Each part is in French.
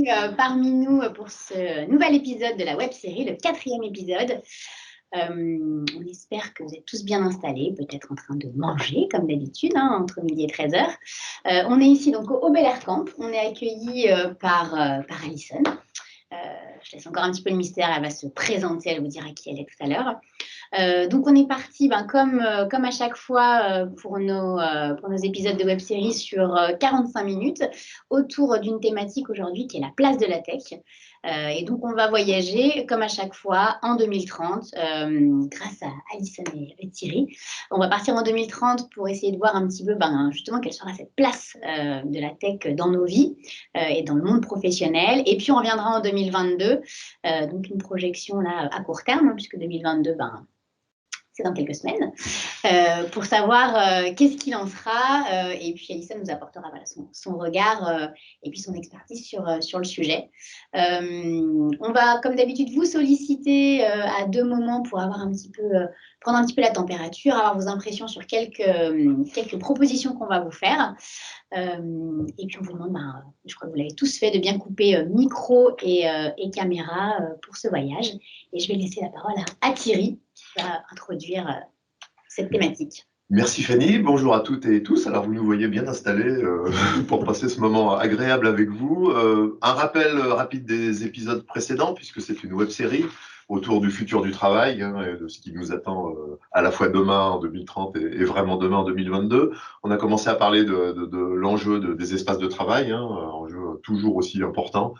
bienvenue parmi nous pour ce nouvel épisode de la web-série, le 4e épisode. On espère que vous êtes tous bien installés, peut-être en train de manger comme d'habitude, entre midi et 13h. On est ici donc au Bel Air Camp. On est accueillis par Alison. Je laisse encore un petit peu le mystère, elle va se présenter, elle vous dira qui elle est tout à l'heure. Donc on est parti, comme à chaque fois pour nos épisodes de web-série sur 45 minutes autour d'une thématique aujourd'hui qui est la place de la tech. Et donc on va voyager comme à chaque fois en 2030 grâce à Alison et Thierry. On va partir en 2030 pour essayer de voir un petit peu justement quelle sera cette place de la tech dans nos vies et dans le monde professionnel. Et puis on reviendra en 2022, donc une projection là à court terme, puisque 2022, c'est dans quelques semaines, pour savoir qu'est-ce qu'il en sera. Et puis Alison nous apportera son regard et puis son expertise sur le sujet. On va, comme d'habitude, vous solliciter à deux moments pour avoir prendre un petit peu la température, avoir vos impressions sur quelques propositions qu'on va vous faire. Et puis on vous demande, je crois que vous l'avez tous fait, de bien couper micro et caméra pour ce voyage. Et je vais laisser la parole à Thierry qui va introduire cette thématique. Merci Fanny, bonjour à toutes et tous. Alors vous nous voyez bien installés pour passer ce moment agréable avec vous. Un rappel rapide des épisodes précédents, puisque c'est une web-série autour du futur du travail, et de ce qui nous attend à la fois demain en 2030 et vraiment demain en 2022. On a commencé à parler de l'enjeu des espaces de travail, enjeu toujours aussi important,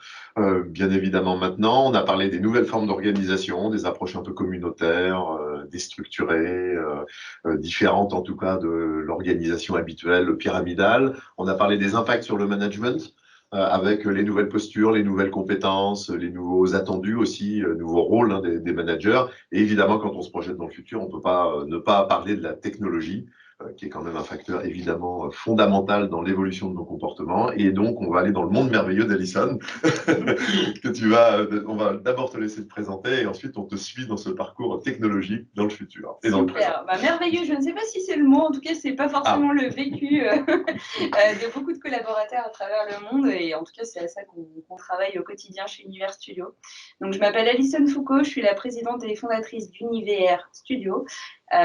bien évidemment maintenant. On a parlé des nouvelles formes d'organisation, des approches un peu communautaires, déstructurées, différentes en tout cas de l'organisation habituelle pyramidale. On a parlé des impacts sur le management, avec les nouvelles postures, les nouvelles compétences, les nouveaux attendus aussi, nouveaux rôles des managers. Et évidemment, quand on se projette dans le futur, on ne peut pas ne pas parler de la technologie, qui est quand même un facteur évidemment fondamental dans l'évolution de nos comportements. Et donc, on va aller dans le monde merveilleux d'Alison, on va d'abord te laisser te présenter et ensuite on te suit dans ce parcours technologique dans le futur et dans le présent. Merveilleux, je ne sais pas si c'est le mot, en tout cas, c'est pas forcément le vécu de beaucoup de collaborateurs à travers le monde, et en tout cas, c'est à ça qu'on travaille au quotidien chez Univers Studio. Donc, je m'appelle Alison Foucault, je suis la présidente et fondatrice d'Univers Studio.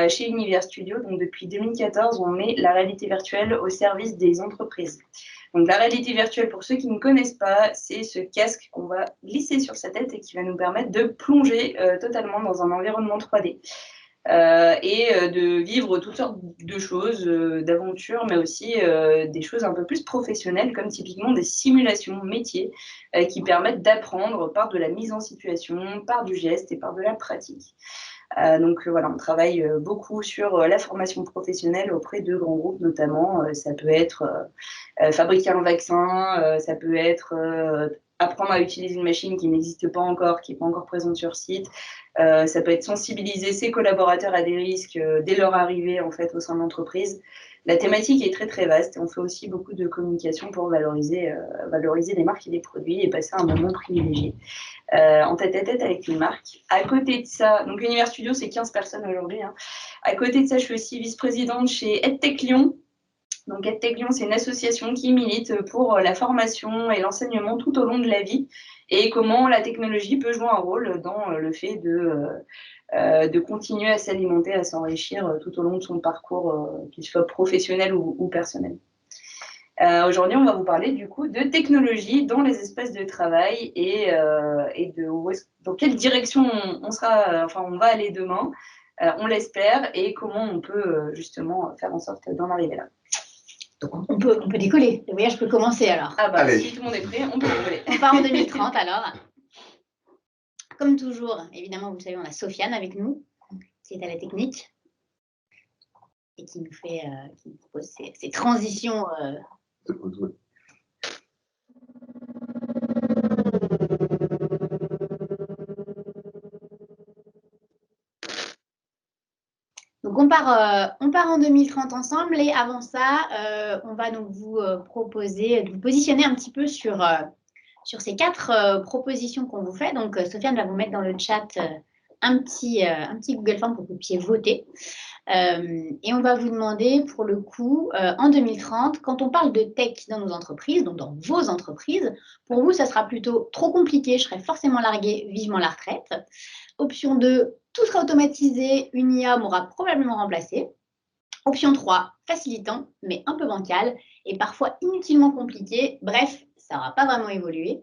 Chez Univers Studio, donc depuis 2014, on met la réalité virtuelle au service des entreprises. Donc la réalité virtuelle, pour ceux qui ne connaissent pas, c'est ce casque qu'on va glisser sur sa tête et qui va nous permettre de plonger totalement dans un environnement 3D. Et de vivre toutes sortes de choses, d'aventures, mais aussi des choses un peu plus professionnelles, comme typiquement des simulations métiers qui permettent d'apprendre par de la mise en situation, par du geste et par de la pratique. Donc voilà, on travaille beaucoup sur la formation professionnelle auprès de grands groupes notamment. Ça peut être fabriquer un vaccin, ça peut être apprendre à utiliser une machine qui n'existe pas encore, qui n'est pas encore présente sur site. Ça peut être sensibiliser ses collaborateurs à des risques dès leur arrivée en fait, au sein de l'entreprise. La thématique est très très vaste et on fait aussi beaucoup de communication pour valoriser les marques et les produits et passer un moment privilégié en tête-à-tête avec une marque. À côté de ça, donc Univers Studio, c'est 15 personnes aujourd'hui. À côté de ça, je suis aussi vice-présidente chez EdTech Lyon. Donc EdTech Lyon, c'est une association qui milite pour la formation et l'enseignement tout au long de la vie et comment la technologie peut jouer un rôle dans le fait de continuer à s'alimenter, à s'enrichir tout au long de son parcours, qu'il soit professionnel ou personnel. Aujourd'hui, on va vous parler du coup de technologie dans les espaces de travail et dans quelle direction on va aller demain, on l'espère, et comment on peut justement faire en sorte d'en arriver là. Donc on peut décoller, le voyage peut commencer alors. Allez. Si tout le monde est prêt, on peut décoller. On part en 2030 alors. Comme toujours, évidemment, vous le savez, on a Sofiane avec nous, qui est à la technique et qui nous propose ces transitions. Donc on part en 2030 ensemble, et avant ça, on va donc vous proposer de vous positionner un petit peu sur ces 4 propositions qu'on vous fait. Donc Sofiane va vous mettre dans le chat un petit Google Form pour que vous puissiez voter. Et on va vous demander, pour le coup, en 2030, quand on parle de tech dans nos entreprises, donc dans vos entreprises, pour vous, ça sera plutôt trop compliqué, je serai forcément largué, vivement la retraite. Option 2, tout sera automatisé, une IA m'aura probablement remplacé. Option 3, facilitant, mais un peu bancal et parfois inutilement compliqué. Bref, ça n'aura pas vraiment évolué.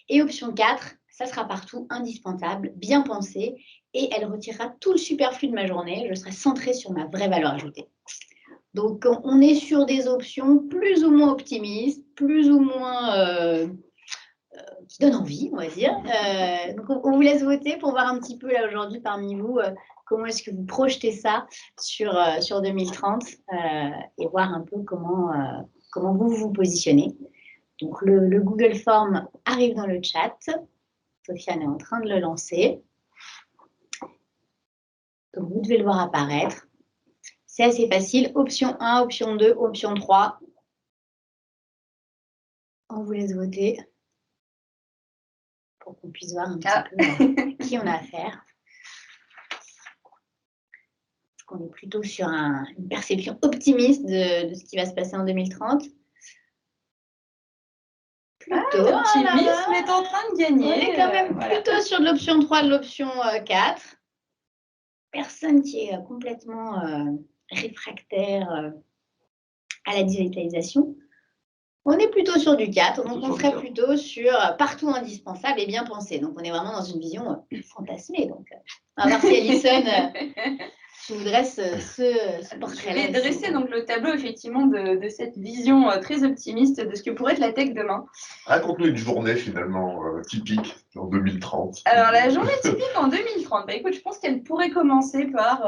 Et option 4, ça sera partout indispensable, bien pensé, et elle retirera tout le superflu de ma journée. Je serai centrée sur ma vraie valeur ajoutée. Donc, on est sur des options plus ou moins optimistes, plus ou moins qui donnent envie, on va dire. Donc, on vous laisse voter pour voir un petit peu là aujourd'hui parmi vous comment est-ce que vous projetez ça sur 2030 et voir un peu comment vous vous positionnez. Donc, le Google Form arrive dans le chat. Sofiane est en train de le lancer. Donc, vous devez le voir apparaître. C'est assez facile. Option 1, option 2, option 3. On vous laisse voter pour qu'on puisse voir un petit peu qui on a affaire. On est plutôt sur une perception optimiste de ce qui va se passer en 2030. L'optimisme est en train de gagner. On est quand même plutôt sur de l'option 3, de l'option 4. Personne qui est complètement réfractaire à la digitalisation. On est plutôt sur du 4, donc on serait plutôt sur partout indispensable et bien pensé. Donc on est vraiment dans une vision fantasmée. Donc on va voir si Alison je vous dresse ce portrait-là. Je vais dresser donc le tableau effectivement de cette vision très optimiste de ce que pourrait être la tech demain. Raconte-nous une journée finalement typique en 2030. Alors la journée typique en 2030, bah, écoute, je pense qu'elle pourrait commencer par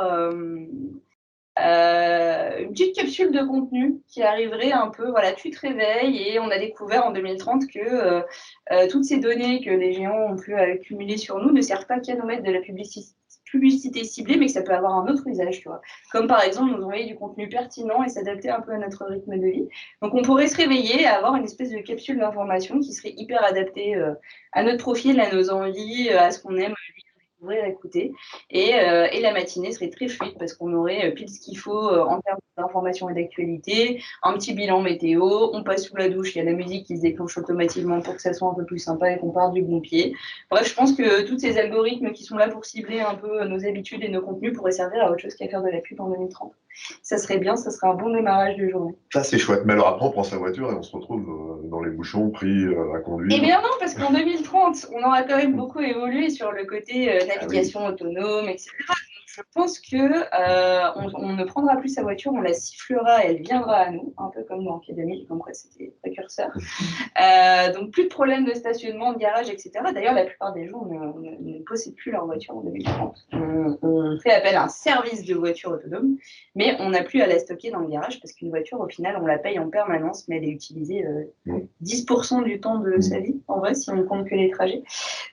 une petite capsule de contenu qui arriverait un peu, voilà, tu te réveilles et on a découvert en 2030 que toutes ces données que les géants ont pu accumuler sur nous ne servent pas qu'à nous mettre de la publicité ciblée, mais que ça peut avoir un autre usage, tu vois. Comme par exemple nous envoyer du contenu pertinent et s'adapter un peu à notre rythme de vie. Donc on pourrait se réveiller et avoir une espèce de capsule d'information qui serait hyper adaptée à notre profil, à nos envies, à ce qu'on aime découvrir, écouter. Et la matinée serait très fluide parce qu'on aurait pile ce qu'il faut en termes d'information et d'actualité, un petit bilan météo, on passe sous la douche, il y a la musique qui se déclenche automatiquement pour que ça soit un peu plus sympa et qu'on parte du bon pied. Bref, je pense que tous ces algorithmes qui sont là pour cibler un peu nos habitudes et nos contenus pourraient servir à autre chose qu'à faire de la pub en 2030. Ça serait bien, ça serait un bon démarrage de journée. Ça, c'est chouette. Mais alors après, on prend sa voiture et on se retrouve dans les bouchons, pris à conduire. Eh bien non, parce qu'en 2030, on aura quand même beaucoup évolué sur le côté navigation autonome, etc. Donc, je pense que on ne prendra plus sa voiture, on la sifflera et elle viendra à nous, un peu comme dans Quai 2000, comme quoi c'était précurseur. Donc plus de problèmes de stationnement, de garage, etc. D'ailleurs, la plupart des gens ne possèdent plus leur voiture en 2030. On fait appel à un service de voiture autonome, mais on n'a plus à la stocker dans le garage parce qu'une voiture, au final, on la paye en permanence, mais elle est utilisée 10% du temps de sa vie, en vrai, si on ne compte que les trajets.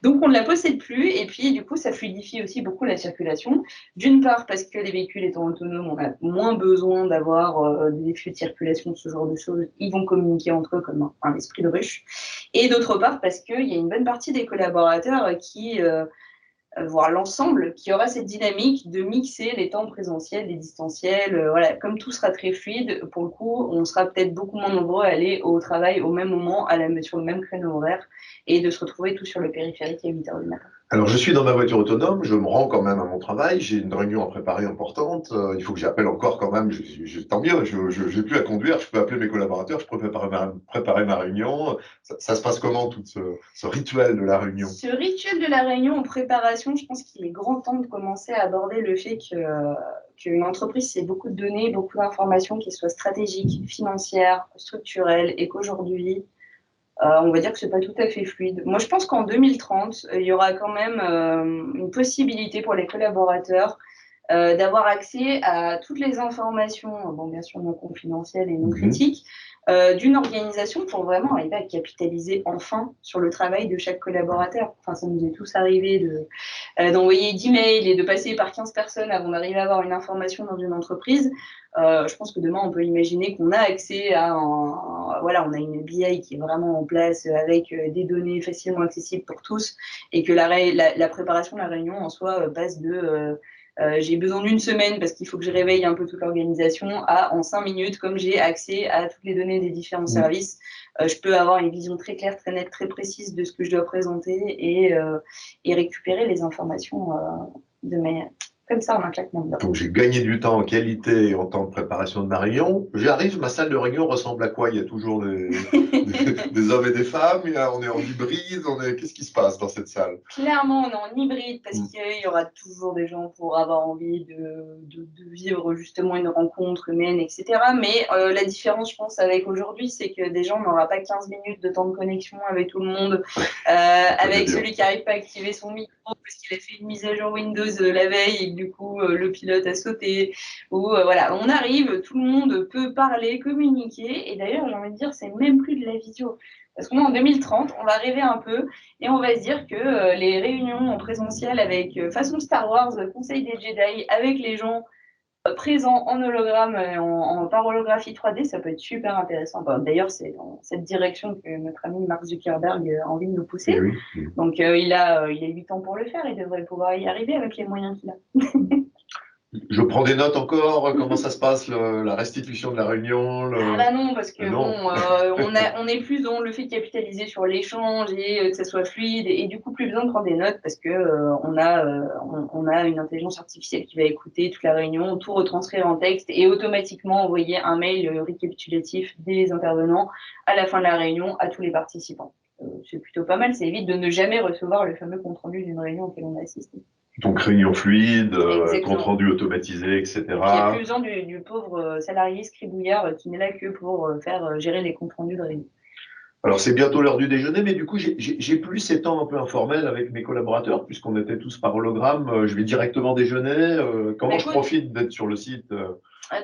Donc on ne la possède plus, et puis du coup, ça fluidifie aussi beaucoup la circulation. D'une part, parce que les véhicules étant autonomes, on a moins besoin d'avoir des flux de circulation, ce genre de choses. Ils vont communiquer entre eux comme un esprit de ruche. Et d'autre part, parce qu'il y a une bonne partie des collaborateurs qui, voire l'ensemble, qui aura cette dynamique de mixer les temps présentiels, les distanciels. Voilà, comme tout sera très fluide, pour le coup, on sera peut-être beaucoup moins nombreux à aller au travail au même moment, sur le même créneau horaire, et de se retrouver tous sur le périphérique à 8h du matin. Alors, je suis dans ma voiture autonome, je me rends quand même à mon travail, j'ai une réunion à préparer importante, il faut que j'appelle encore quand même, tant mieux, je n'ai plus à conduire, je peux appeler mes collaborateurs, je peux préparer ma réunion. Ça se passe comment, tout ce rituel de la réunion? Ce rituel de la réunion en préparation, je pense qu'il est grand temps de commencer à aborder le fait qu'une entreprise, c'est beaucoup de données, beaucoup d'informations, qui soient stratégiques, financières, structurelles, et qu'aujourd'hui, on va dire que ce n'est pas tout à fait fluide. Moi, je pense qu'en 2030, il y aura quand même une possibilité pour les collaborateurs d'avoir accès à toutes les informations, bon, bien sûr non confidentielles et non critiques, d'une organisation pour vraiment arriver à capitaliser enfin sur le travail de chaque collaborateur. Enfin, ça nous est tous arrivé d'envoyer 10 mails et de passer par 15 personnes avant d'arriver à avoir une information dans une entreprise. Je pense que demain, on peut imaginer qu'on a accès à voilà, on a une BI qui est vraiment en place avec des données facilement accessibles pour tous et que la préparation de la réunion en soi passe de j'ai besoin d'une semaine parce qu'il faut que je réveille un peu toute l'organisation à en 5 minutes, comme j'ai accès à toutes les données des différents services, je peux avoir une vision très claire, très nette, très précise de ce que je dois présenter et récupérer les informations comme ça en un claquement de doigts. Donc j'ai gagné du temps en qualité et en temps de préparation de ma réunion. J'arrive, ma salle de réunion ressemble à quoi? Il y a toujours des hommes et des femmes, on est en hybride, qu'est-ce qui se passe dans cette salle? Clairement, on est en hybride parce qu'il y aura toujours des gens pour avoir envie de vivre justement une rencontre humaine, etc. Mais la différence, je pense, avec aujourd'hui, c'est que des gens n'aura pas 15 minutes de temps de connexion avec tout le monde, avec celui qui n'arrive pas à activer son micro parce qu'il a fait une mise à jour Windows la veille et que du coup le pilote a sauté. Ou voilà, on arrive, tout le monde peut parler, communiquer. Et d'ailleurs, j'ai envie de dire, c'est même plus de la visio. Parce que moi, en 2030, on va rêver un peu et on va se dire que les réunions en présentiel avec façon Star Wars, Conseil des Jedi, avec les gens présents en hologramme, par holographie 3D, ça peut être super intéressant. Bon, d'ailleurs, c'est dans cette direction que notre ami Mark Zuckerberg a envie de nous pousser. Oui. Donc, il a 8 ans pour le faire, il devrait pouvoir y arriver avec les moyens qu'il a. Je prends des notes encore, comment ça se passe, la restitution de la réunion Ah bah non, parce que non. bon, on est plus dans le fait de capitaliser sur l'échange et que ça soit fluide et du coup plus besoin de prendre des notes parce que on a une intelligence artificielle qui va écouter toute la réunion, tout retranscrire en texte et automatiquement envoyer un mail récapitulatif des intervenants à la fin de la réunion à tous les participants. C'est plutôt pas mal, ça évite de ne jamais recevoir le fameux compte rendu d'une réunion auquel on a assisté. Donc réunion fluide, compte rendu automatisé, etc. Et puis il n'y a plus besoin du pauvre salarié scribouillard qui n'est là que pour faire gérer les comptes rendus de réunion. Alors c'est bientôt l'heure du déjeuner, mais du coup j'ai plus ces temps un peu informels avec mes collaborateurs, puisqu'on était tous par hologramme. Je vais directement déjeuner. Comment je profite d'être sur le site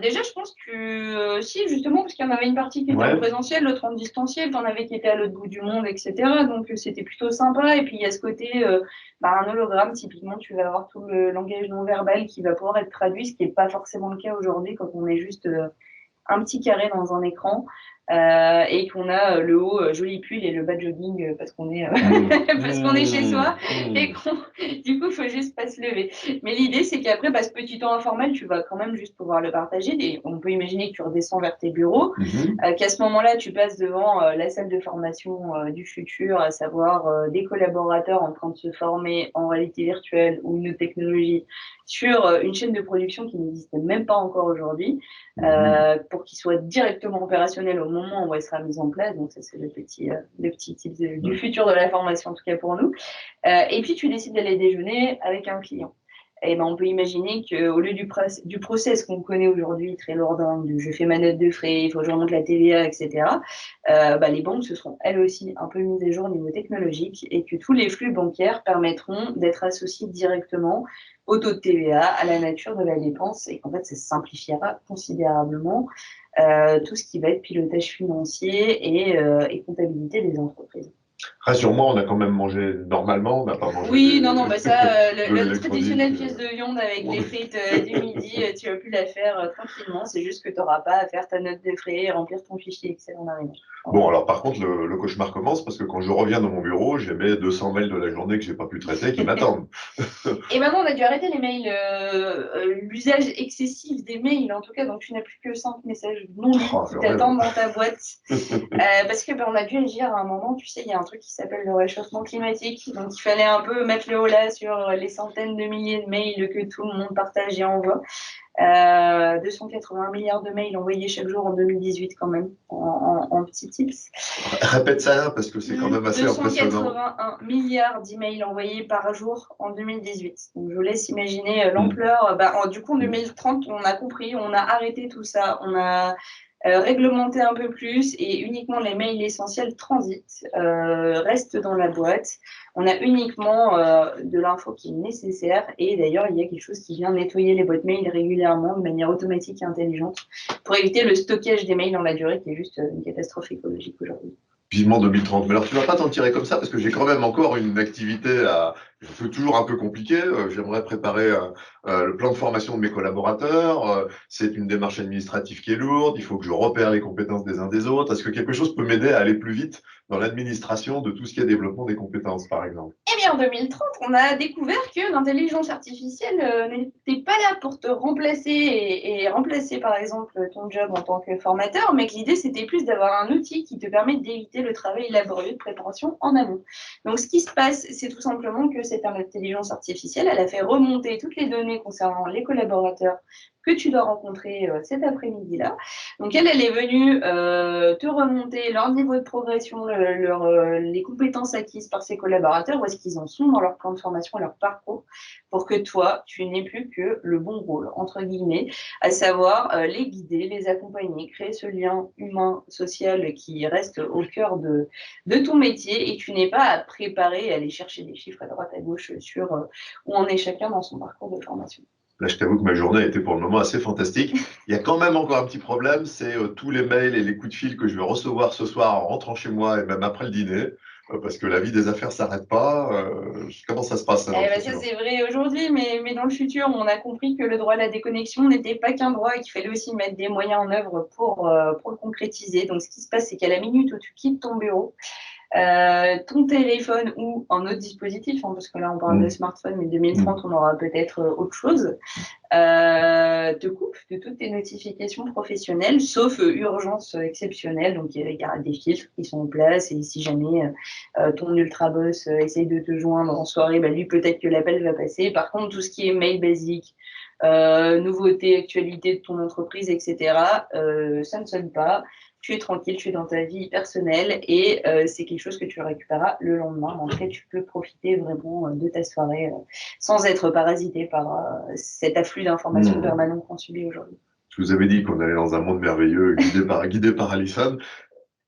Déjà, je pense que si, justement, parce qu'il y en avait une partie qui était en présentiel, l'autre en distanciel, t'en avais qui étaient à l'autre bout du monde, etc. Donc c'était plutôt sympa. Et puis il y a ce côté, un hologramme, typiquement, tu vas avoir tout le langage non verbal qui va pouvoir être traduit, ce qui n'est pas forcément le cas aujourd'hui quand on est juste un petit carré dans un écran. Et qu'on a le haut joli pull et le bas jogging parce qu'on est parce qu'on est chez soi et du coup il faut juste pas se lever. Mais l'idée c'est qu'après ce petit temps informel tu vas quand même juste pouvoir le partager et on peut imaginer que tu redescends vers tes bureaux, qu'à ce moment-là tu passes devant la salle de formation du futur, à savoir des collaborateurs en train de se former en réalité virtuelle ou une technologie sur une chaîne de production qui n'existe même pas encore aujourd'hui, pour qu'il soit directement opérationnel au moment où elle sera mise en place. Donc ça c'est le petit type du futur de la formation, en tout cas pour nous. Et puis tu décides d'aller déjeuner avec un client. Et on peut imaginer qu'au lieu du process qu'on connaît aujourd'hui, très lourdingue, je fais ma note de frais, il faut que je remonte la TVA, etc., les banques se seront elles aussi un peu mises à jour au niveau technologique et que tous les flux bancaires permettront d'être associés directement au taux de TVA, à la nature de la dépense et qu'en fait, ça simplifiera considérablement tout ce qui va être pilotage financier et comptabilité des entreprises. Rassure-moi, on a quand même mangé normalement, on n'a pas mangé. Oui, non, le traditionnel pièce de viande avec les frites du midi, tu vas plus la faire tranquillement. C'est juste que tu n'auras pas à faire ta note de frais et remplir ton fichier Excel en arrivant. Bon, alors par contre, le cauchemar commence parce que quand je reviens dans mon bureau, j'ai mes 200 mails de la journée que j'ai pas pu traiter qui m'attendent. Et maintenant, on a dû arrêter les mails, l'usage excessif des mails, en tout cas, donc tu n'as plus que 5 messages non lus qui t'attendent dans ta boîte. Parce que on a dû agir à un moment, tu sais, il y a un truc qui s'appelle le réchauffement climatique, donc il fallait un peu mettre le holà sur les centaines de milliers de mails que tout le monde partage et envoie. 280 milliards de mails envoyés chaque jour en 2018 quand même, en petits tips. Répète ça parce que c'est quand même assez impressionnant. 281 milliards d'emails envoyés par jour en 2018. Donc je vous laisse imaginer l'ampleur. Du coup en 2030 on a compris, on a arrêté tout ça, on a réglementer un peu plus et uniquement les mails essentiels transitent, restent dans la boîte. On a uniquement de l'info qui est nécessaire et d'ailleurs, il y a quelque chose qui vient nettoyer les boîtes mail régulièrement de manière automatique et intelligente pour éviter le stockage des mails dans la durée qui est juste une catastrophe écologique aujourd'hui. Vivement 2030. Mais alors, tu vas pas t'en tirer comme ça parce que j'ai quand même encore une activité toujours un peu compliquée. J'aimerais préparer le plan de formation de mes collaborateurs. C'est une démarche administrative qui est lourde. Il faut que je repère les compétences des uns des autres. Est-ce que quelque chose peut m'aider à aller plus vite dans l'administration de tout ce qui est développement des compétences, par exemple? Eh bien, en 2030, on a découvert que l'intelligence artificielle n'était pas là pour te remplacer et remplacer, par exemple, ton job en tant que formateur, mais que l'idée, c'était plus d'avoir un outil qui te permet d'éviter le travail laborieux de préparation en amont. Donc, ce qui se passe, c'est tout simplement que cette intelligence artificielle, elle a fait remonter toutes les données concernant les collaborateurs que tu dois rencontrer cet après-midi-là. Donc, elle est venue te remonter leur niveau de progression, les compétences acquises par ses collaborateurs, où est-ce qu'ils en sont dans leur plan de formation et leur parcours, pour que toi, tu n'aies plus que le bon rôle, entre guillemets, à savoir les guider, les accompagner, créer ce lien humain, social qui reste au cœur de ton métier et tu n'es pas à préparer et aller chercher des chiffres à droite à gauche sur où en est chacun dans son parcours de formation. Là, je t'avoue que ma journée a été pour le moment assez fantastique. Il y a quand même encore un petit problème, c'est tous les mails et les coups de fil que je vais recevoir ce soir en rentrant chez moi et même après le dîner, parce que la vie des affaires s'arrête pas. Comment ça se passe ça, dans le Ça, futur? c'est vrai aujourd'hui, mais dans le futur, on a compris que le droit à la déconnexion n'était pas qu'un droit et qu'il fallait aussi mettre des moyens en œuvre pour le concrétiser. Donc, ce qui se passe, c'est qu'à la minute où tu quittes ton bureau, ton téléphone ou un autre dispositif, parce que là on parle de smartphone, mais 2030 on aura peut-être autre chose, te coupe de toutes tes notifications professionnelles, sauf urgence exceptionnelle. Donc il y a des filtres qui sont en place et si jamais ton ultra boss essaye de te joindre en soirée, lui peut-être que l'appel va passer. Par contre, tout ce qui est mail basique, nouveautés, actualités de ton entreprise, etc., ça ne sonne pas. Tu es tranquille, tu es dans ta vie personnelle et c'est quelque chose que tu récupéreras le lendemain. En fait, tu peux profiter vraiment de ta soirée sans être parasité par cet afflux d'informations permanent qu'on subit aujourd'hui. Je vous avais dit qu'on allait dans un monde merveilleux guidé par Alison.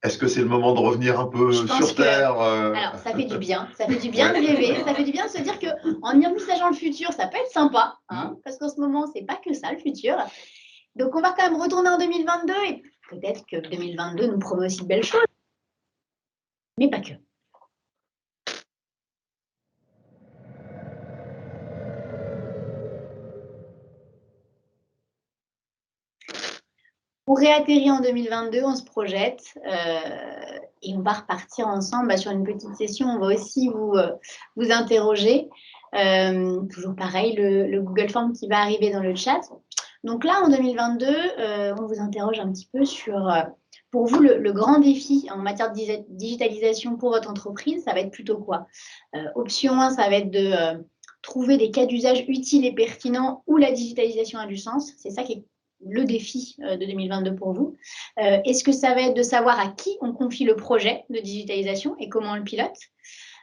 Est-ce que c'est le moment de revenir un peu sur Terre Alors, ça fait du bien. Ça fait du bien de rêver. Ça fait du bien de se dire qu'en y envisageant le futur, ça peut être sympa. Parce qu'en ce moment, c'est pas que ça, le futur. Donc, on va quand même retourner en 2022 et peut-être que 2022 nous promet aussi de belles choses. Mais pas que. On réatterrit en 2022, on se projette et on va repartir ensemble sur une petite session. On va aussi vous interroger. Toujours pareil, le Google Form qui va arriver dans le chat. Donc là, en 2022, on vous interroge un petit peu sur, pour vous, le grand défi en matière de digitalisation pour votre entreprise, ça va être plutôt quoi? Option 1, ça va être de trouver des cas d'usage utiles et pertinents où la digitalisation a du sens. C'est ça qui est le défi de 2022 pour vous. Est-ce que ça va être de savoir à qui on confie le projet de digitalisation et comment on le pilote?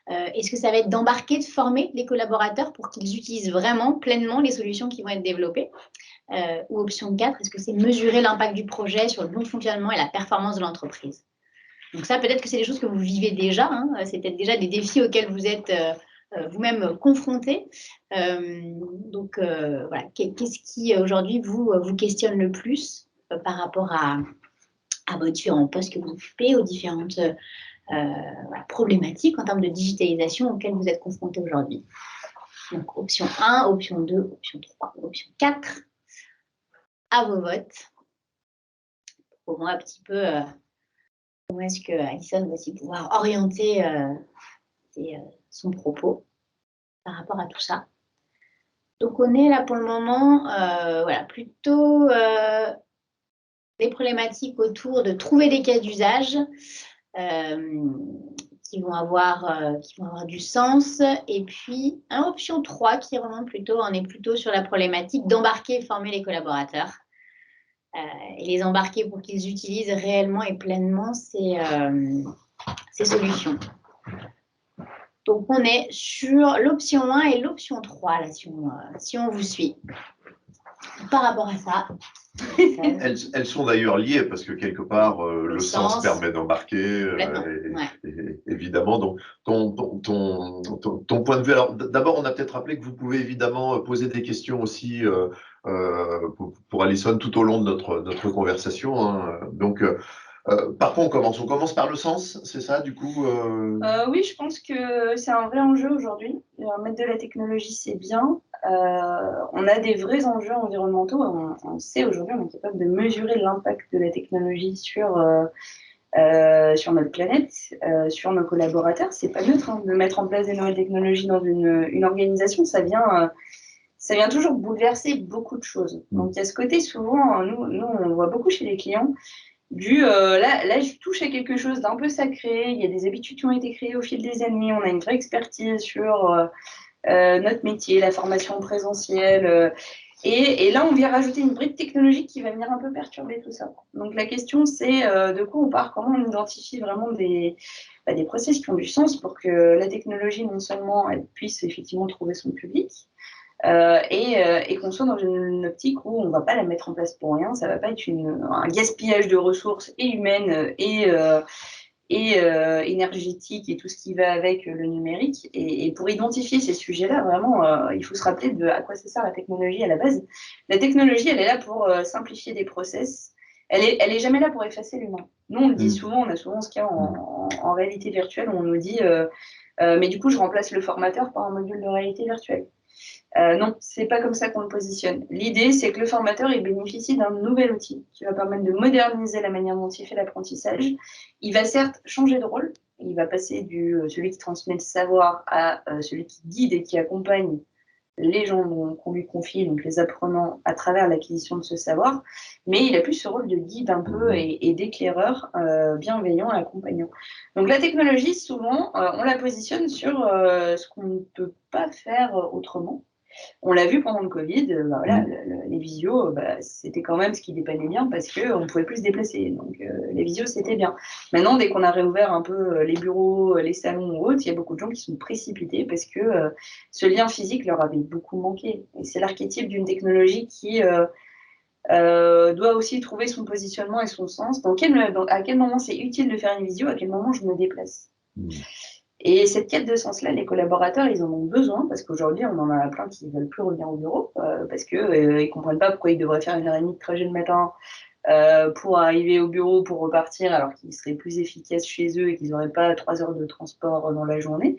Est-ce que ça va être d'embarquer, de former les collaborateurs pour qu'ils utilisent vraiment pleinement les solutions qui vont être développées? Ou option 4, est-ce que c'est mesurer l'impact du projet sur le bon fonctionnement et la performance de l'entreprise? Donc ça, peut-être que c'est des choses que vous vivez déjà, c'est peut-être déjà des défis auxquels vous êtes vous-même confrontés. Donc voilà, qu'est-ce qui aujourd'hui vous questionne le plus par rapport à vos différents postes que vous occupez, aux différentes problématiques en termes de digitalisation auxquelles vous êtes confrontés aujourd'hui? Donc option 1, option 2, option 3, option 4. À vos votes. Pour moi, un petit peu, comment est-ce que Alison va aussi pouvoir orienter son propos par rapport à tout ça. Donc, on est là pour le moment, voilà, plutôt des problématiques autour de trouver des cas d'usage qui vont avoir du sens. Et puis, option 3 qui remonte plutôt, on est plutôt sur la problématique d'embarquer et former les collaborateurs. Et les embarquer pour qu'ils utilisent réellement et pleinement ces solutions. Donc, on est sur l'option 1 et l'option 3, là, si on vous suit. Par rapport à ça, Elles sont d'ailleurs liées parce que quelque part, le sens permet d'embarquer, évidemment. Donc, ton point de vue. Alors, d'abord, on a peut-être rappelé que vous pouvez évidemment poser des questions aussi pour Alison tout au long de notre conversation. Hein. Donc, par quoi on commence? On commence par le sens, c'est ça, du coup Oui, je pense que c'est un vrai enjeu aujourd'hui. Mettre de la technologie, c'est bien. On a des vrais enjeux environnementaux. On sait aujourd'hui, on est capable de mesurer l'impact de la technologie sur notre planète, sur nos collaborateurs. C'est pas neutre hein, de mettre en place des nouvelles technologies dans une organisation. Ça vient toujours bouleverser beaucoup de choses. Donc il y a ce côté souvent, nous on le voit beaucoup chez les clients. Là, je touche à quelque chose d'un peu sacré. Il y a des habitudes qui ont été créées au fil des années. On a une vraie expertise sur notre métier, la formation présentielle. Et là, on vient rajouter une brique technologique qui va venir un peu perturber tout ça. Donc la question, c'est de quoi on part, comment on identifie vraiment des process qui ont du sens pour que la technologie, non seulement, elle puisse effectivement trouver son public, et qu'on soit dans une optique où on ne va pas la mettre en place pour rien, ça ne va pas être un gaspillage de ressources et humaines et énergétiques et tout ce qui va avec le numérique. Et pour identifier ces sujets-là, vraiment, il faut se rappeler à quoi ça sert la technologie à la base. La technologie, elle est là pour simplifier des process. Elle est jamais là pour effacer l'humain. Nous, on le dit souvent, on a souvent ce cas en réalité virtuelle où on nous dit mais du coup, je remplace le formateur par un module de réalité virtuelle. Non, c'est pas comme ça qu'on le positionne. L'idée, c'est que le formateur il bénéficie d'un nouvel outil qui va permettre de moderniser la manière dont il fait l'apprentissage. Il va certes changer de rôle. Il va passer du celui qui transmet le savoir à celui qui guide et qui accompagne les gens qu'on lui confie, donc les apprenants, à travers l'acquisition de ce savoir. Mais il a plus ce rôle de guide un peu et d'éclaireur bienveillant et accompagnant. Donc la technologie, souvent, on la positionne sur ce qu'on ne peut pas faire autrement. On l'a vu pendant le Covid, les visios, c'était quand même ce qui dépannait bien parce qu'on ne pouvait plus se déplacer. Donc les visios, c'était bien. Maintenant, dès qu'on a réouvert un peu les bureaux, les salons ou autres, il y a beaucoup de gens qui sont précipités parce que ce lien physique leur avait beaucoup manqué. Et c'est l'archétype d'une technologie qui doit aussi trouver son positionnement et son sens. À quel moment c'est utile de faire une visio, à quel moment je me déplace. Et cette quête de sens-là, les collaborateurs, ils en ont besoin parce qu'aujourd'hui, on en a plein qui ne veulent plus revenir au bureau parce qu'ils ne comprennent pas pourquoi ils devraient faire 1h30 de trajet le matin pour arriver au bureau, pour repartir, alors qu'ils seraient plus efficaces chez eux et qu'ils n'auraient pas 3 heures de transport dans la journée.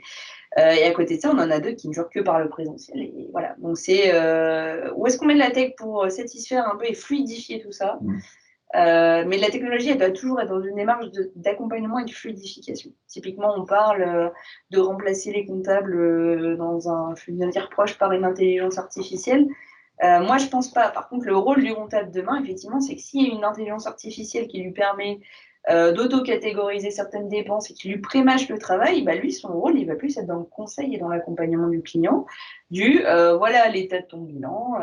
Et à côté de ça, on en a d'autres qui ne jouent que par le présentiel. Et voilà. Donc, c'est où est-ce qu'on met de la tech pour satisfaire un peu et fluidifier tout ça mais la technologie, elle doit toujours être dans une démarche d'accompagnement et de fluidification. Typiquement, on parle de remplacer les comptables dans un futur proche par une intelligence artificielle. Moi, je pense pas. Par contre, le rôle du comptable demain, effectivement, c'est que s'il y a une intelligence artificielle qui lui permet d'auto-catégoriser certaines dépenses et qui lui prémâche le travail, lui, son rôle, il va plus être dans le conseil et dans l'accompagnement du client, voilà l'état de ton bilan,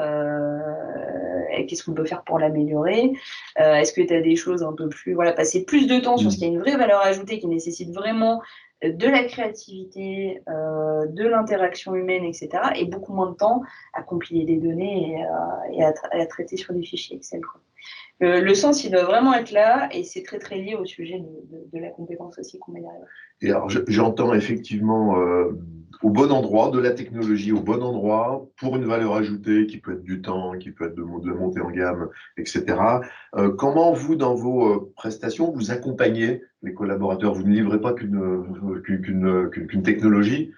qu'est-ce qu'on peut faire pour l'améliorer, est-ce que tu as des choses un peu plus, passer plus de temps sur ce qui a une vraie valeur ajoutée, qui nécessite vraiment de la créativité, de l'interaction humaine, etc. Et beaucoup moins de temps à compiler des données et à traiter sur des fichiers Excel. Le sens, il doit vraiment être là et c'est très très lié au sujet de la compétence aussi qu'on met derrière. Et alors, j'entends effectivement au bon endroit, de la technologie au bon endroit, pour une valeur ajoutée qui peut être du temps, qui peut être de montée en gamme, etc. Comment vous, dans vos prestations, vous accompagnez les collaborateurs? Vous ne livrez pas qu'une technologie.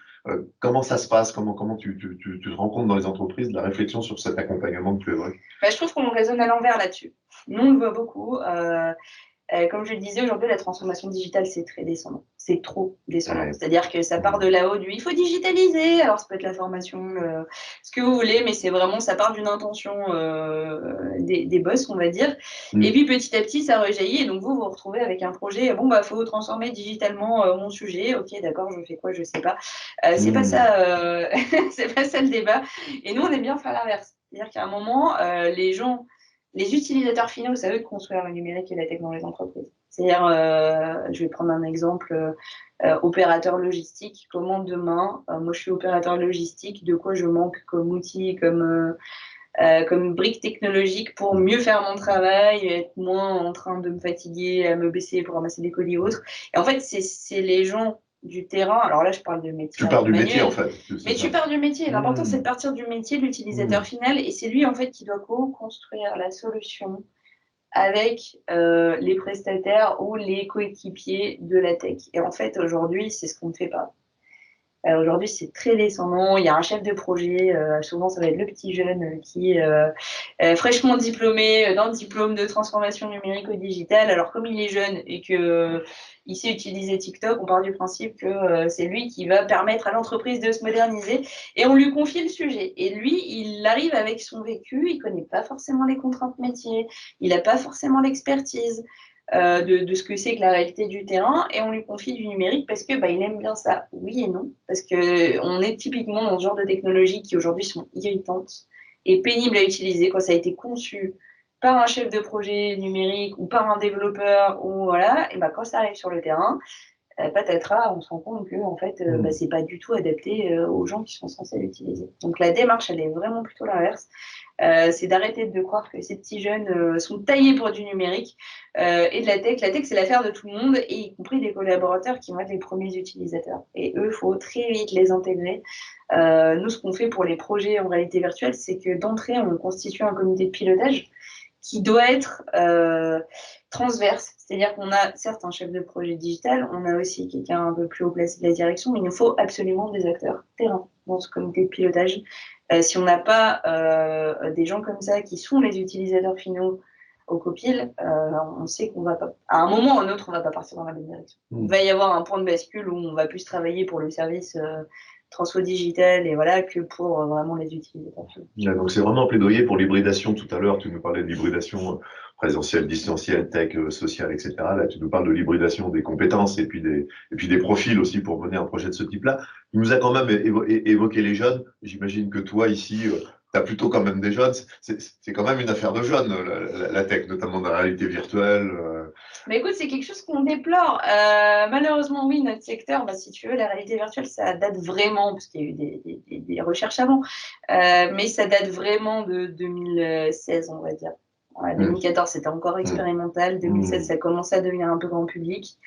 Comment ça se passe? Comment tu te rends compte dans les entreprises de la réflexion sur cet accompagnement que tu évoques? Je trouve qu'on raisonne à l'envers là-dessus. Nous, on le voit beaucoup. Comme je le disais, aujourd'hui, la transformation digitale, c'est très descendant. C'est trop descendant. Ouais. C'est-à-dire que ça part de là-haut il faut digitaliser. Alors, ça peut être la formation, ce que vous voulez, mais c'est vraiment, ça part d'une intention des boss, on va dire. Et puis, petit à petit, ça rejaillit. Et donc, vous retrouvez avec un projet. Bon, faut transformer digitalement mon sujet. Ok, d'accord, je fais quoi? Je sais pas. C'est pas ça, c'est pas ça le débat. Et nous, on aime bien faire l'inverse. C'est-à-dire qu'à un moment, les utilisateurs finaux, c'est à eux de construire le numérique et la tech dans les entreprises. C'est-à-dire, je vais prendre un exemple, opérateur logistique. Comment demain, moi je suis opérateur logistique, de quoi je manque comme outil, comme comme brique technologique pour mieux faire mon travail, être moins en train de me fatiguer, à me baisser pour ramasser des colis ou autre. Et en fait, c'est les gens du terrain. Alors là, je parle de métier. Tu pars du métier, en fait. Mais tu pars du métier. L'important, c'est de partir du métier de l'utilisateur final. Et c'est lui, en fait, qui doit co-construire la solution avec les prestataires ou les coéquipiers de la tech. Et en fait, aujourd'hui, c'est ce qu'on ne fait pas. Aujourd'hui, c'est très descendant. Il y a un chef de projet, souvent ça va être le petit jeune qui est fraîchement diplômé d'un diplôme de transformation numérique au digital. Alors comme il est jeune et que il sait utiliser TikTok, on part du principe que c'est lui qui va permettre à l'entreprise de se moderniser et on lui confie le sujet. Et lui, il arrive avec son vécu, il connaît pas forcément les contraintes métiers, il n'a pas forcément l'expertise. De ce que c'est que la réalité du terrain et on lui confie du numérique parce que il aime bien ça. Oui et non, parce que on est typiquement dans ce genre de technologies qui aujourd'hui sont irritantes et pénibles à utiliser quand ça a été conçu par un chef de projet numérique ou par un développeur ou voilà, et quand ça arrive sur le terrain, patatras, on se rend compte que en fait, c'est pas du tout adapté aux gens qui sont censés l'utiliser. Donc la démarche, elle est vraiment plutôt l'inverse. C'est d'arrêter de croire que ces petits jeunes sont taillés pour du numérique et de la tech. La tech, c'est l'affaire de tout le monde, et y compris des collaborateurs qui vont être les premiers utilisateurs. Et eux, il faut très vite les intégrer. Nous, ce qu'on fait pour les projets en réalité virtuelle, c'est que d'entrée, on constitue un comité de pilotage qui doit être transverse. C'est-à-dire qu'on a certes un chef de projet digital, on a aussi quelqu'un un peu plus haut placé de la direction, mais il nous faut absolument des acteurs terrain dans ce comité de pilotage. Si on n'a pas des gens comme ça qui sont les utilisateurs finaux au copil, on sait qu'on va pas, à un moment ou à un autre, on va pas partir dans la même direction. Il va y avoir un point de bascule où on va plus travailler pour le service transfo digital et voilà, que pour vraiment les utilisateurs finaux. Donc c'est vraiment un plaidoyer pour l'hybridation. Tout à l'heure, tu nous parlais de l'hybridation présentielle, distancielle, tech, sociale, etc. Là, tu nous parles de l'hybridation des compétences et puis des profils aussi pour mener un projet de ce type-là. Il nous a quand même évoqué les jeunes. J'imagine que toi, ici, tu as plutôt quand même des jeunes. C'est quand même une affaire de jeunes, la tech, notamment dans la réalité virtuelle. Mais écoute, c'est quelque chose qu'on déplore. Malheureusement, oui, notre secteur, si tu veux, la réalité virtuelle, ça date vraiment, parce qu'il y a eu des recherches avant, mais ça date vraiment de 2016, on va dire. Ouais, 2014, c'était encore expérimental. 2016, ça commençait à devenir un peu grand public.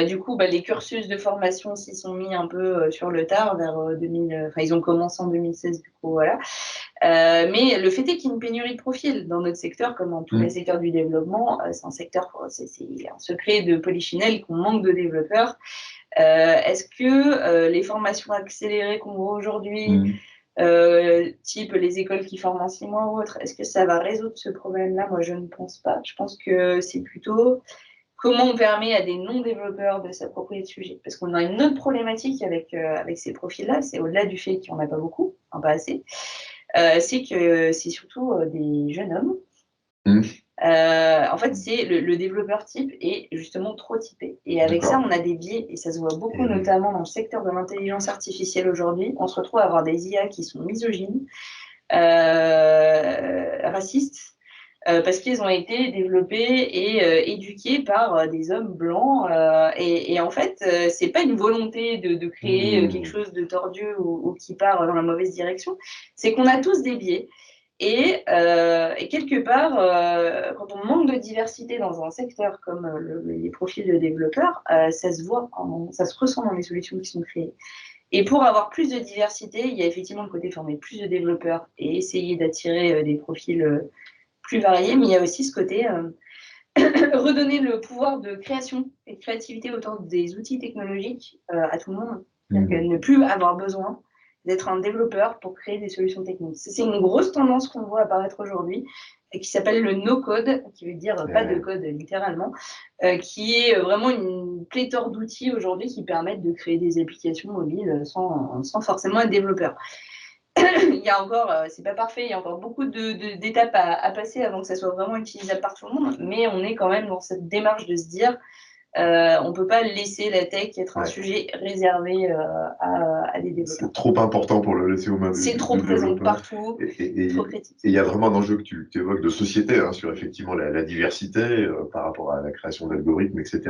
Du coup, les cursus de formation s'y sont mis un peu sur le tard, vers 2000. Enfin, ils ont commencé en 2016, du coup, voilà. Mais le fait est qu'il y a une pénurie de profils dans notre secteur, comme dans tous les secteurs du développement. C'est un secteur, c'est un secret de polichinelle qu'on manque de développeurs. Est-ce que les formations accélérées qu'on voit aujourd'hui, type les écoles qui forment en 6 mois ou autre, est-ce que ça va résoudre ce problème-là? Moi, je ne pense pas. Je pense que c'est plutôt comment on permet à des non-développeurs de s'approprier le sujet. Parce qu'on a une autre problématique avec ces profils-là, c'est au-delà du fait qu'il n'y en a pas beaucoup, pas assez, c'est que c'est surtout des jeunes hommes. En fait, c'est le développeur type est justement trop typé. Et avec ça, on a des biais, et ça se voit beaucoup, notamment dans le secteur de l'intelligence artificielle aujourd'hui. On se retrouve à avoir des IA qui sont misogynes, racistes, parce qu'ils ont été développés et éduqués par des hommes blancs. Et en fait, c'est pas une volonté de créer quelque chose de tordu ou qui part dans la mauvaise direction. C'est qu'on a tous des biais. Et quelque part, quand on manque de diversité dans un secteur comme les profils de développeurs, ça se voit, ça se ressent dans les solutions qui sont créées. Et pour avoir plus de diversité, il y a effectivement le côté former plus de développeurs et essayer d'attirer des profils plus variés, mais il y a aussi ce côté redonner le pouvoir de création et de créativité autour des outils technologiques à tout le monde. C'est-à-dire ne plus avoir besoin d'être un développeur pour créer des solutions techniques. C'est une grosse tendance qu'on voit apparaître aujourd'hui, qui s'appelle le no-code, qui veut dire pas de code littéralement, qui est vraiment une pléthore d'outils aujourd'hui qui permettent de créer des applications mobiles sans forcément être développeur. Il y a encore, c'est pas parfait, il y a encore beaucoup d'étapes à passer avant que ça soit vraiment utilisable par tout le monde, mais on est quand même dans cette démarche de se dire on ne peut pas laisser la tech être un sujet réservé à des développeurs. C'est trop important pour le laisser aux mains des C'est trop présent partout, trop critique. Et il y a vraiment un enjeu que tu évoques de société sur effectivement la diversité par rapport à la création d'algorithmes, etc.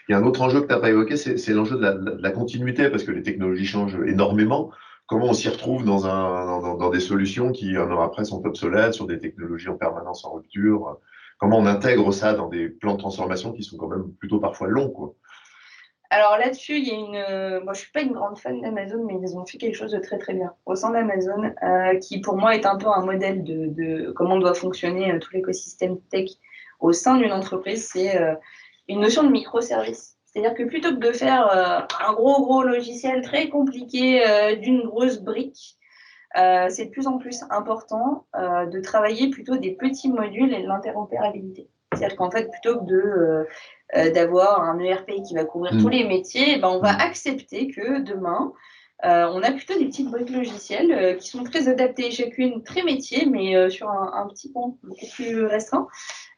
Il y a un autre enjeu que tu n'as pas évoqué, c'est l'enjeu de la continuité, parce que les technologies changent énormément. comment on s'y retrouve dans des solutions qui, un an après, sont obsolètes, sur des technologies en permanence en rupture? Comment on intègre ça dans des plans de transformation qui sont quand même plutôt parfois longs, quoi? Alors là-dessus, il y a moi, je ne suis pas une grande fan d'Amazon, mais ils ont fait quelque chose de très très bien au sein d'Amazon, qui pour moi est un peu un modèle de comment doit fonctionner tout l'écosystème tech au sein d'une entreprise. C'est une notion de microservice. C'est-à-dire que plutôt que de faire un gros logiciel très compliqué d'une grosse brique, c'est de plus en plus important de travailler plutôt des petits modules et de l'interopérabilité. C'est-à-dire qu'en fait, plutôt que d'avoir un ERP qui va couvrir tous les métiers, on va accepter que demain, on a plutôt des petites briques logicielles qui sont très adaptées, chacune très métier, mais sur un petit point beaucoup plus restreint,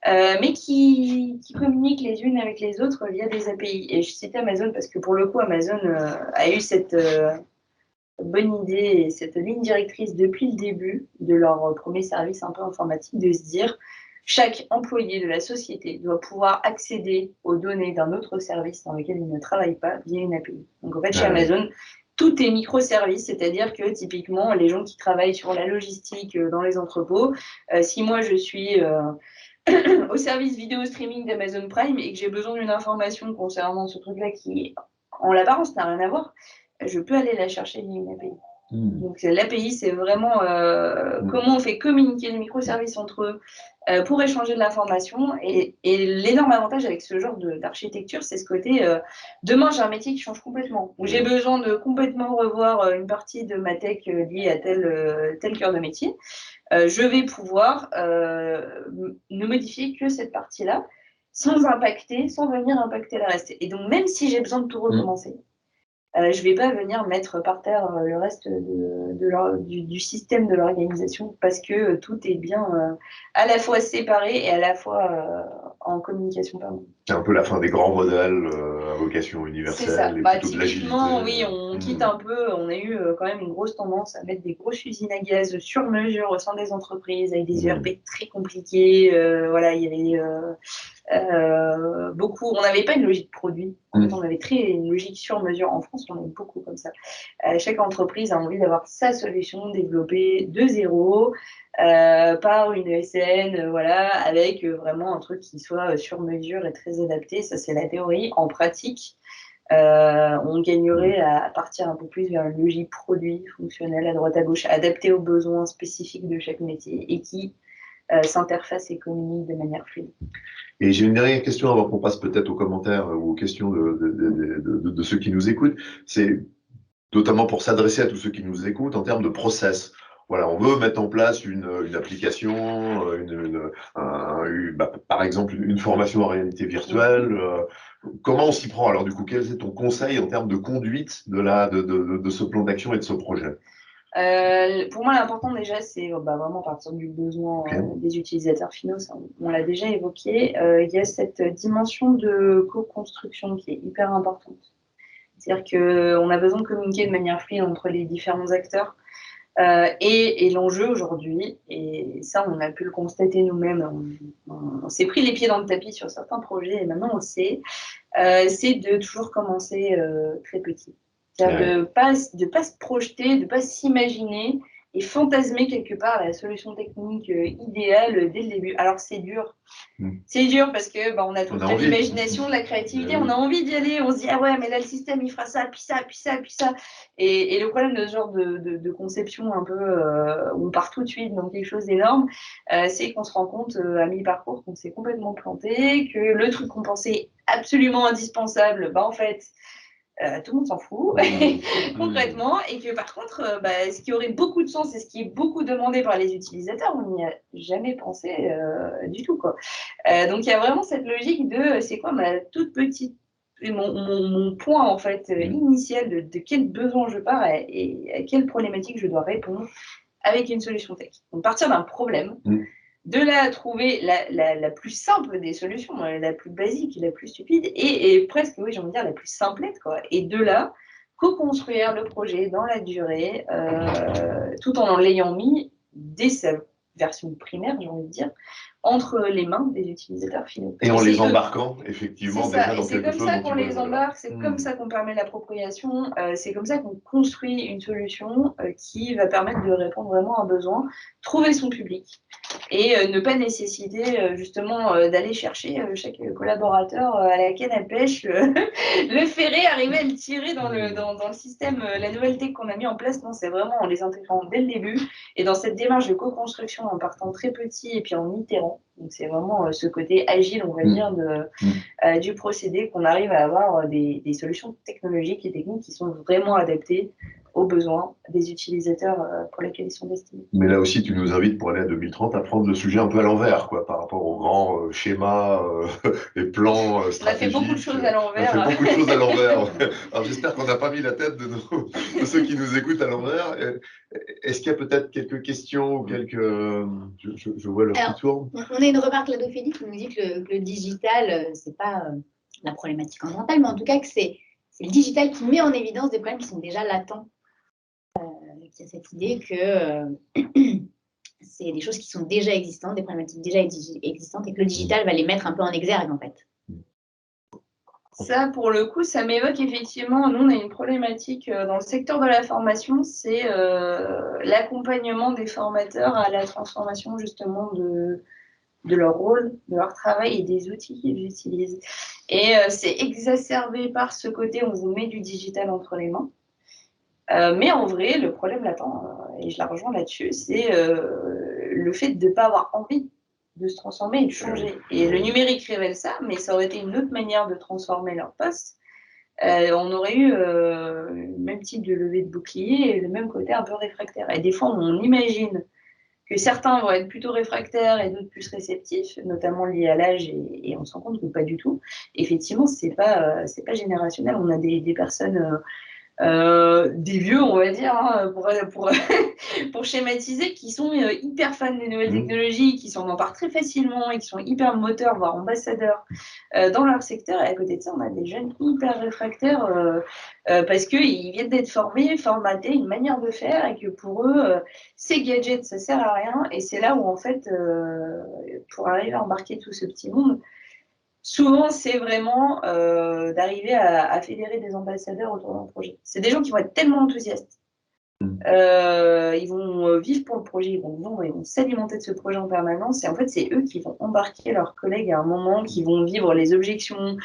mais qui communiquent les unes avec les autres via des API. Et je citais Amazon parce que pour le coup, Amazon a eu cette bonne idée et cette ligne directrice depuis le début de leur premier service un peu informatique, de se dire chaque employé de la société doit pouvoir accéder aux données d'un autre service dans lequel il ne travaille pas via une API. Donc en fait, chez Amazon, tout est microservice, c'est-à-dire que typiquement, les gens qui travaillent sur la logistique dans les entrepôts, si moi je suis au service vidéo streaming d'Amazon Prime et que j'ai besoin d'une information concernant ce truc-là qui, en l'apparence, n'a rien à voir, je peux aller la chercher via une API. Donc l'API, c'est vraiment comment on fait communiquer les microservices entre eux pour échanger de l'information. Et l'énorme avantage avec ce genre d'architecture, c'est ce côté demain, j'ai un métier qui change complètement, où j'ai besoin de complètement revoir une partie de ma tech liée à tel cœur de métier. Je vais pouvoir ne modifier que cette partie-là sans venir impacter le reste. Et donc, même si j'ai besoin de tout recommencer, je ne vais pas venir mettre par terre le reste du système de l'organisation parce que tout est bien à la fois séparé et à la fois en communication permanente. C'est un peu la fin des grands modèles à vocation universelle. C'est ça. Et plutôt de Typiquement, l'agilité. oui, on quitte un peu. On a eu quand même une grosse tendance à mettre des grosses usines à gaz sur mesure au sein des entreprises avec des ERP très compliqués. Voilà, il y avait beaucoup. On n'avait pas une logique produit. En fait, on avait une logique sur mesure. En France, on est beaucoup comme ça. Chaque entreprise a envie d'avoir sa solution développée de zéro par une ESN, voilà, avec vraiment un truc qui soit sur mesure et très adapté. Ça, c'est la théorie. En pratique, on gagnerait à partir un peu plus vers une logique produit fonctionnelle à droite à gauche, adaptée aux besoins spécifiques de chaque métier et qui s'interface et communique de manière fluide. Et j'ai une dernière question avant qu'on passe peut-être aux commentaires ou aux questions de ceux qui nous écoutent. C'est notamment pour s'adresser à tous ceux qui nous écoutent en termes de process. Voilà, on veut mettre en place une application, par exemple une formation en réalité virtuelle. Comment on s'y prend? Alors du coup, quel est ton conseil en termes de conduite de ce plan d'action et de ce projet? Pour moi, l'important déjà, c'est vraiment partir du besoin des utilisateurs finaux. Ça, on l'a déjà évoqué. Il y a cette dimension de co-construction qui est hyper importante. C'est-à-dire qu'on a besoin de communiquer de manière fluide entre les différents acteurs. Et l'enjeu aujourd'hui, et ça on a pu le constater nous-mêmes, on s'est pris les pieds dans le tapis sur certains projets et maintenant on le sait, c'est de toujours commencer très petit. C'est-à-dire de pas se projeter, de ne pas s'imaginer et fantasmer quelque part la solution technique idéale dès le début. Alors c'est dur. C'est dur parce que on a toute l'imagination, de la créativité, on a envie d'y aller, on se dit ah ouais mais là le système il fera ça, puis ça, puis ça, puis ça. Et le problème de ce genre de conception un peu où on part tout de suite dans quelque chose d'énorme, c'est qu'on se rend compte à mi-parcours qu'on s'est complètement planté, que le truc qu'on pensait absolument indispensable, en fait tout le monde s'en fout concrètement, et que par contre ce qui aurait beaucoup de sens et ce qui est beaucoup demandé par les utilisateurs, on n'y a jamais pensé du tout quoi. Donc il y a vraiment cette logique de c'est quoi ma toute petite mon point en fait initial de quel besoin je pars et à quelle problématique je dois répondre avec une solution tech. Donc partir d'un problème, de là à trouver la plus simple des solutions, la plus basique, la plus stupide, et presque, oui, j'ai envie de dire, la plus simplette, quoi. Et de là, co-construire le projet dans la durée, tout en l'ayant mis dès sa version primaire, j'ai envie de dire, entre les mains des utilisateurs finaux. Et en les embarquant, effectivement, déjà dans quelque chose. C'est comme ça qu'on les embarque, c'est comme ça qu'on permet l'appropriation, c'est comme ça qu'on construit une solution qui va permettre de répondre vraiment à un besoin, trouver son public et ne pas nécessiter justement d'aller chercher chaque collaborateur à la canne à pêche, le ferrer, arriver à le tirer dans le système, la nouvelle tech qu'on a mis en place. Non, c'est vraiment en les intégrant dès le début et dans cette démarche de co-construction en partant très petit et puis en itérant. Donc c'est vraiment ce côté agile, on va dire, du procédé, qu'on arrive à avoir des solutions technologiques et techniques qui sont vraiment adaptées aux besoins des utilisateurs pour lesquels ils sont destinés. Mais là aussi, tu nous invites pour aller à 2030 à prendre le sujet un peu à l'envers, quoi, par rapport aux grands schémas et plans stratégiques. On a fait beaucoup de choses à l'envers. On a fait beaucoup de choses à l'envers. Alors j'espère qu'on n'a pas mis la tête de ceux qui nous écoutent à l'envers. Est-ce qu'il y a peut-être quelques questions ou quelques... Je vois le qui tourne. On a une remarque là d'Ophélie qui nous dit que le digital, c'est pas la problématique environnementale, mais en tout cas que c'est le digital qui met en évidence des problèmes qui sont déjà latents. Il y a cette idée que c'est des choses qui sont déjà existantes, des problématiques déjà existantes, et que le digital va les mettre un peu en exergue, en fait. Ça, pour le coup, ça m'évoque effectivement, nous, on a une problématique dans le secteur de la formation, c'est l'accompagnement des formateurs à la transformation, justement, de leur rôle, de leur travail et des outils qu'ils utilisent. Et c'est exacerbé par ce côté, on vous met du digital entre les mains. Mais en vrai, le problème latent, et je la rejoins là-dessus, c'est le fait de ne pas avoir envie de se transformer et de changer. Et le numérique révèle ça, mais ça aurait été une autre manière de transformer leur poste. On aurait eu le même type de levée de bouclier et le même côté un peu réfractaire. Et des fois, on imagine que certains vont être plutôt réfractaires et d'autres plus réceptifs, notamment liés à l'âge, et on se rend compte que pas du tout. Effectivement, c'est pas générationnel. On a des personnes... des vieux, on va dire, hein, pour schématiser, qui sont hyper fans des nouvelles technologies, qui s'en emparent très facilement et qui sont hyper moteurs, voire ambassadeurs dans leur secteur. Et à côté de ça, on a des jeunes hyper réfractaires parce qu'ils viennent d'être formés, formatés, une manière de faire, et que pour eux, ces gadgets, ça sert à rien. Et c'est là où, en fait, pour arriver à embarquer tout ce petit monde, souvent, c'est vraiment d'arriver à fédérer des ambassadeurs autour d'un projet. C'est des gens qui vont être tellement enthousiastes. Ils vont vivre pour le projet, ils vont s'alimenter de ce projet en permanence. Et en fait, c'est eux qui vont embarquer leurs collègues à un moment, qui vont vivre les objections,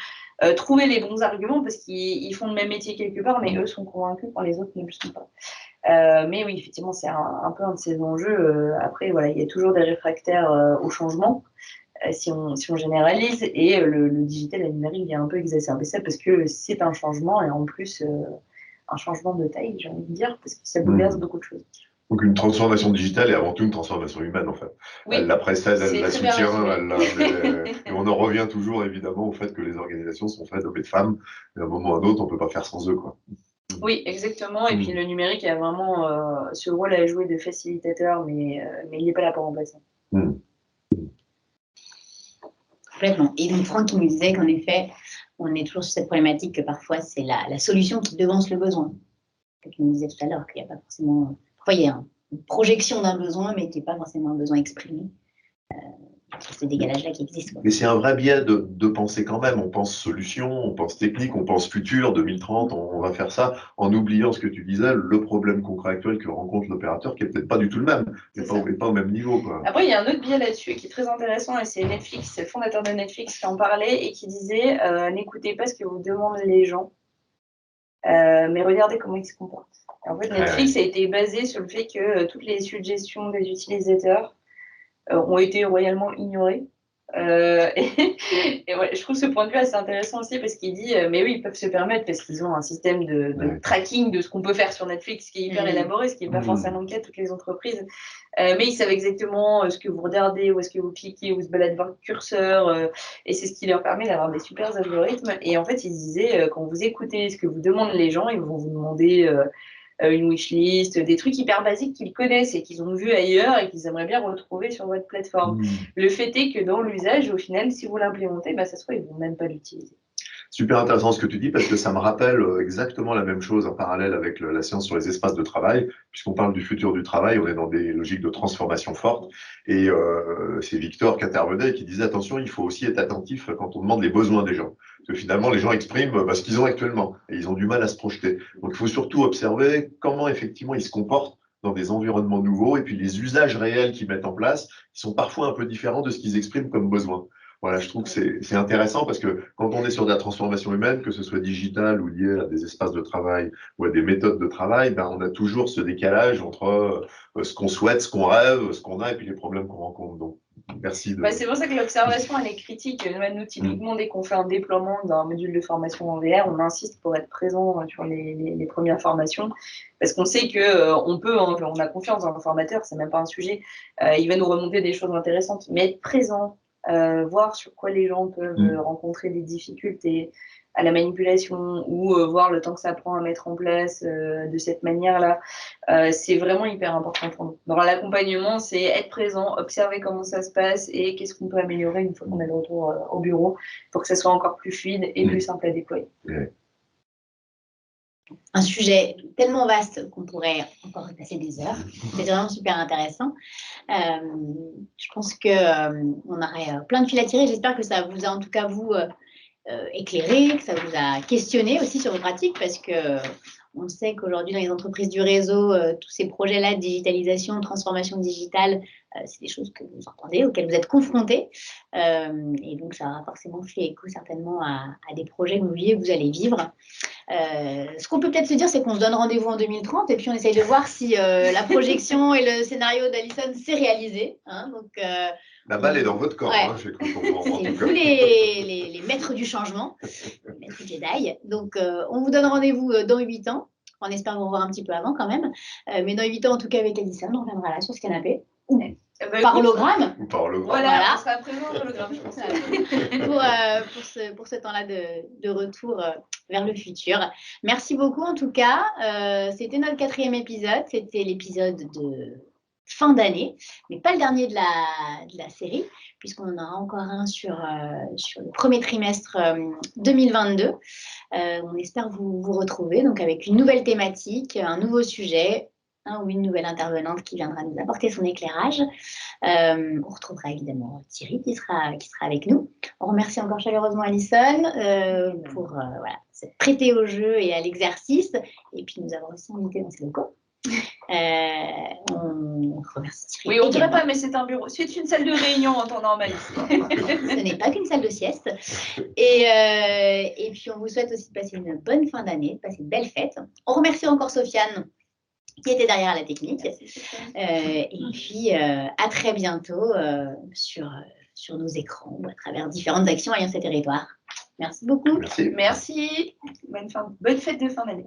trouver les bons arguments, parce qu'ils font le même métier quelque part, mais eux sont convaincus quand les autres ne le sont pas. Mais oui, effectivement, c'est un peu un de ces enjeux. Après, voilà, il y a toujours des réfractaires au changement. Si on généralise, et le digital et le numérique vient un peu exacerber ça parce que c'est un changement, et en plus un changement de taille, j'ai envie de dire, parce que ça bouleverse beaucoup de choses. Donc une transformation digitale est avant tout une transformation humaine, en fait. Oui, elle la précède, elle la soutient, et on en revient toujours évidemment au fait que les organisations sont faites d'hommes et de femmes, et à un moment ou à un autre, on ne peut pas faire sans eux, quoi. Oui, exactement. Et puis le numérique a vraiment ce rôle à jouer de facilitateur, mais il n'est pas là pour remplacer. Complètement. Et donc, Franck qui nous disait qu'en effet, on est toujours sur cette problématique que parfois, c'est la solution qui devance le besoin. Qui nous disait tout à l'heure qu'il n'y a pas forcément... Parfois, il y a une projection d'un besoin, mais qui n'est pas forcément un besoin exprimé. C'est ce décalage-là qui existe. Mais c'est un vrai biais de penser quand même. On pense solution, on pense technique, on pense futur, 2030, on va faire ça, en oubliant ce que tu disais, le problème concret actuel que rencontre l'opérateur, qui n'est peut-être pas du tout le même, et pas au même niveau, quoi. Après, il y a un autre biais là-dessus qui est très intéressant, et c'est Netflix, c'est le fondateur de Netflix qui en parlait et qui disait n'écoutez pas ce que vous demandent les gens, mais regardez comment ils se comportent. Et en fait, Netflix a été basé sur le fait que toutes les suggestions des utilisateurs ont été royalement ignorées. Et ouais, je trouve ce point de vue assez intéressant aussi, parce qu'il dit mais oui, ils peuvent se permettre parce qu'ils ont un système de tracking de ce qu'on peut faire sur Netflix qui est hyper élaboré, ce qui n'est pas forcément le cas de toutes les entreprises, mais ils savent exactement ce que vous regardez, où est-ce que vous cliquez, où se balade votre curseur, et c'est ce qui leur permet d'avoir des super algorithmes. Et en fait, ils disaient quand vous écoutez ce que vous demandent les gens, ils vont vous demander une wishlist, des trucs hyper basiques qu'ils connaissent et qu'ils ont vu ailleurs et qu'ils aimeraient bien retrouver sur votre plateforme. Le fait est que dans l'usage, au final, si vous l'implémentez, ça se trouve, ils ne vont même pas l'utiliser. Super intéressant ce que tu dis parce que ça me rappelle exactement la même chose en parallèle avec la science sur les espaces de travail. Puisqu'on parle du futur du travail, on est dans des logiques de transformation fortes. Et c'est Victor qui intervenait et qui disait attention, il faut aussi être attentif quand on demande les besoins des gens. Parce que finalement, les gens expriment ce qu'ils ont actuellement et ils ont du mal à se projeter. Donc il faut surtout observer comment effectivement ils se comportent dans des environnements nouveaux et puis les usages réels qu'ils mettent en place, qui sont parfois un peu différents de ce qu'ils expriment comme besoin. Voilà, je trouve que c'est intéressant parce que quand on est sur de la transformation humaine, que ce soit digitale ou liée à des espaces de travail ou à des méthodes de travail, ben, on a toujours ce décalage entre ce qu'on souhaite, ce qu'on rêve, ce qu'on a et puis les problèmes qu'on rencontre. Donc, merci de... C'est pour ça que l'observation, elle est critique. Nous, typiquement, dès qu'on fait un déploiement d'un module de formation en VR, on insiste pour être présent sur les premières formations parce qu'on sait qu'on peut, on a confiance dans le formateur, c'est même pas un sujet, il va nous remonter des choses intéressantes, mais être présent, voir sur quoi les gens peuvent rencontrer des difficultés à la manipulation ou voir le temps que ça prend à mettre en place de cette manière-là, c'est vraiment hyper important pour nous. Dans l'accompagnement, c'est être présent, observer comment ça se passe et qu'est-ce qu'on peut améliorer une fois qu'on est de retour au bureau pour que ça soit encore plus fluide et plus simple à déployer. Un sujet tellement vaste qu'on pourrait encore y passer des heures. C'est vraiment super intéressant. Je pense qu'on aurait plein de fils à tirer. J'espère que ça vous a en tout cas vous éclairé, que ça vous a questionné aussi sur vos pratiques parce que on sait qu'aujourd'hui dans les entreprises du réseau, tous ces projets-là de digitalisation, de transformation digitale, c'est des choses que vous entendez, auxquelles vous êtes confrontés. Et donc, ça aura forcément fait écho certainement à des projets que vous vivez, que vous allez vivre. Ce qu'on peut peut-être se dire, c'est qu'on se donne rendez-vous en 2030 et puis on essaye de voir si la projection et le scénario d'Alison s'est réalisé. Hein, donc, la balle est dans votre camp, ouais. J'ai cru comprendre. C'est vous les maîtres du changement, les maîtres Jedi. Donc, on vous donne rendez-vous dans 8 ans. On espère vous revoir un petit peu avant quand même. Mais dans 8 ans, en tout cas, avec Alison, on reviendra là sur ce canapé. Par hologramme. Par hologramme. Voilà, on sera présent en hologramme, je pense. Pour ce temps-là de retour vers le futur. Merci beaucoup en tout cas. C'était notre 4e épisode. C'était l'épisode de fin d'année, mais pas le dernier de la série, puisqu'on en aura encore un sur le premier trimestre 2022. On espère vous retrouver donc avec une nouvelle thématique, un nouveau sujet, ou une nouvelle intervenante qui viendra nous apporter son éclairage. On retrouvera évidemment Thierry qui sera avec nous. On remercie encore chaleureusement Alison pour s'être prêtée au jeu et à l'exercice, et puis nous avoir aussi invité dans ses locaux. On remercie Thierry. Oui, on ne dirait pas, mais c'est un bureau. C'est une salle de réunion en temps normal ici. Ce n'est pas qu'une salle de sieste. Et puis, on vous souhaite aussi de passer une bonne fin d'année, de passer une belle fête. On remercie encore Sofiane qui était derrière la technique. Et puis, à très bientôt sur nos écrans ou à travers différentes actions Alliance et Territoires. Merci beaucoup. Merci. Merci. Bonne fête de fin d'année.